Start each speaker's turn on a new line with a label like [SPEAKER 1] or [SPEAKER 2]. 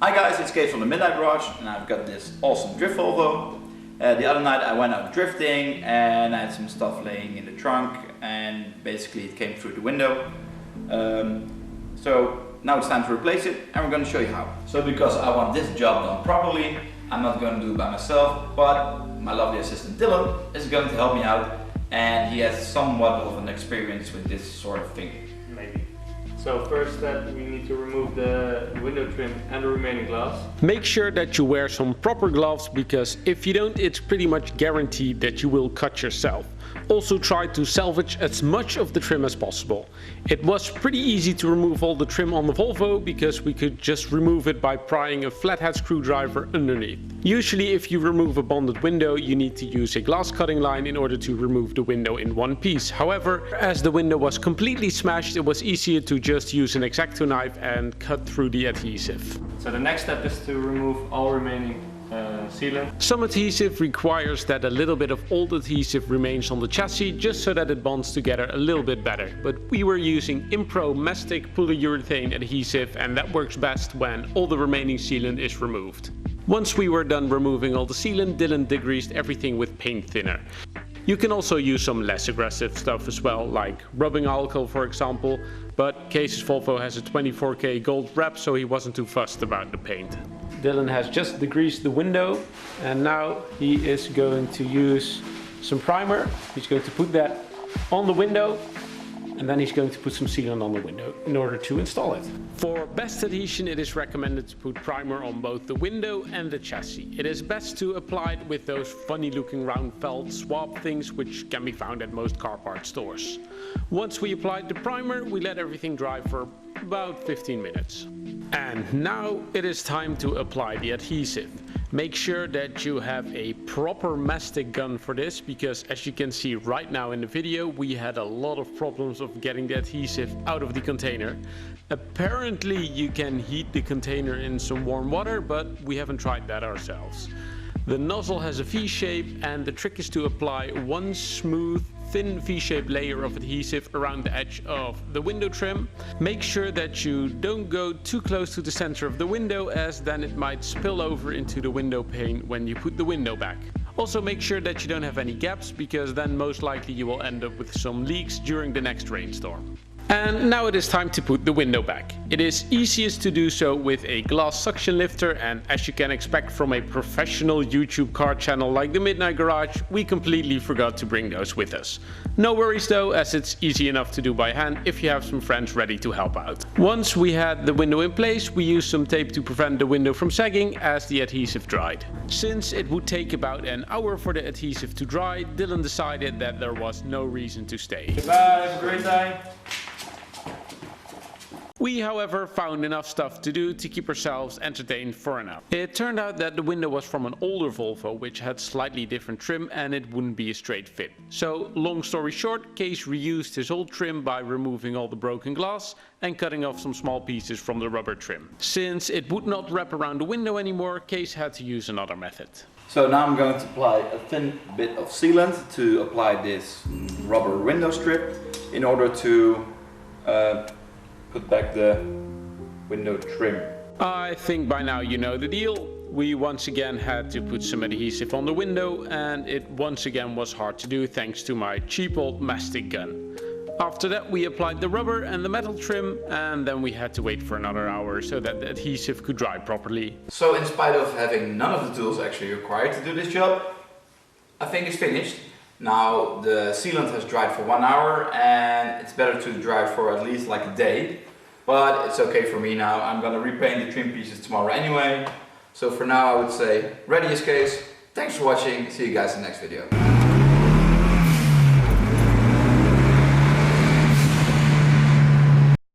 [SPEAKER 1] Hi guys, it's Kees from the Midnight Garage and I've got this awesome drift Volvo. The other night I went out drifting and I had some stuff laying in the trunk and basically it came through the window. So now it's time to replace it and we're going to show you how. So because I want this job done properly, I'm not going to do it by myself, but my lovely assistant Dylan is going to help me out and he has somewhat of an experience with this sort of thing.
[SPEAKER 2] Maybe. So first step, we need to remove the window trim and the remaining glass.
[SPEAKER 3] Make sure that you wear some proper gloves, because if you don't, it's pretty much guaranteed that you will cut yourself. Also try to salvage as much of the trim as possible. It was pretty easy to remove all the trim on the Volvo because we could just remove it by prying a flathead screwdriver underneath. Usually if you remove a bonded window you need to use a glass cutting line in order to remove the window in one piece. However, as the window was completely smashed, it was easier to just use an X-Acto knife and cut through the adhesive.
[SPEAKER 2] So the next step is to remove all remaining sealant.
[SPEAKER 3] Some adhesive requires that a little bit of old adhesive remains on the chassis just so that it bonds together a little bit better. But we were using Impro Mastic polyurethane adhesive and that works best when all the remaining sealant is removed. Once we were done removing all the sealant, Dylan degreased everything with paint thinner. You can also use some less aggressive stuff as well, like rubbing alcohol for example, but Kees's Volvo has a 24K gold wrap, so he wasn't too fussed about the paint. Dylan has just degreased the window and now he is going to use some primer. He's going to put that on the window and then he's going to put some sealant on the window in order to install it. For best adhesion, it is recommended to put primer on both the window and the chassis. It is best to apply it with those funny looking round felt swab things which can be found at most car part stores. Once we applied the primer, we let everything dry for about 15 minutes. And now it is time to apply the adhesive. Make sure that you have a proper mastic gun for this, because as you can see right now in the video, we had a lot of problems of getting the adhesive out of the container. Apparently you can heat the container in some warm water, but we haven't tried that ourselves. The nozzle has a V-shape and the trick is to apply one smooth thin V-shaped layer of adhesive around the edge of the window trim. Make sure that you don't go too close to the center of the window, as then it might spill over into the window pane when you put the window back. Also make sure that you don't have any gaps, because then most likely you will end up with some leaks during the next rainstorm. And now it is time to put the window back. It is easiest to do so with a glass suction lifter, and as you can expect from a professional YouTube car channel like the Midnight Garage, we completely forgot to bring those with us. No worries though, as it's easy enough to do by hand if you have some friends ready to help out. Once we had the window in place, we used some tape to prevent the window from sagging as the adhesive dried. Since it would take about an hour for the adhesive to dry, Dylan decided that there was no reason to stay.
[SPEAKER 2] Goodbye, have a great day.
[SPEAKER 3] We, however, found enough stuff to do to keep ourselves entertained for an hour. It turned out that the window was from an older Volvo which had slightly different trim and it wouldn't be a straight fit. So, long story short, Kees reused his old trim by removing all the broken glass and cutting off some small pieces from the rubber trim. Since it would not wrap around the window anymore, Kees had to use another method.
[SPEAKER 1] So now I'm going to apply a thin bit of sealant to apply this rubber window strip in order to put back the window trim.
[SPEAKER 3] I think by now you know the deal. We once again had to put some adhesive on the window and it once again was hard to do thanks to my cheap old mastic gun. After that we applied the rubber and the metal trim, and then we had to wait for another hour so that the adhesive could dry properly.
[SPEAKER 1] So in spite of having none of the tools actually required to do this job, I think it's finished. Now the sealant has dried for 1 hour and it's better to dry for at least like a day. But it's okay for me now. I'm gonna repaint the trim pieces tomorrow anyway. So for now I would say ready as case. Thanks for watching. See you guys in the next video.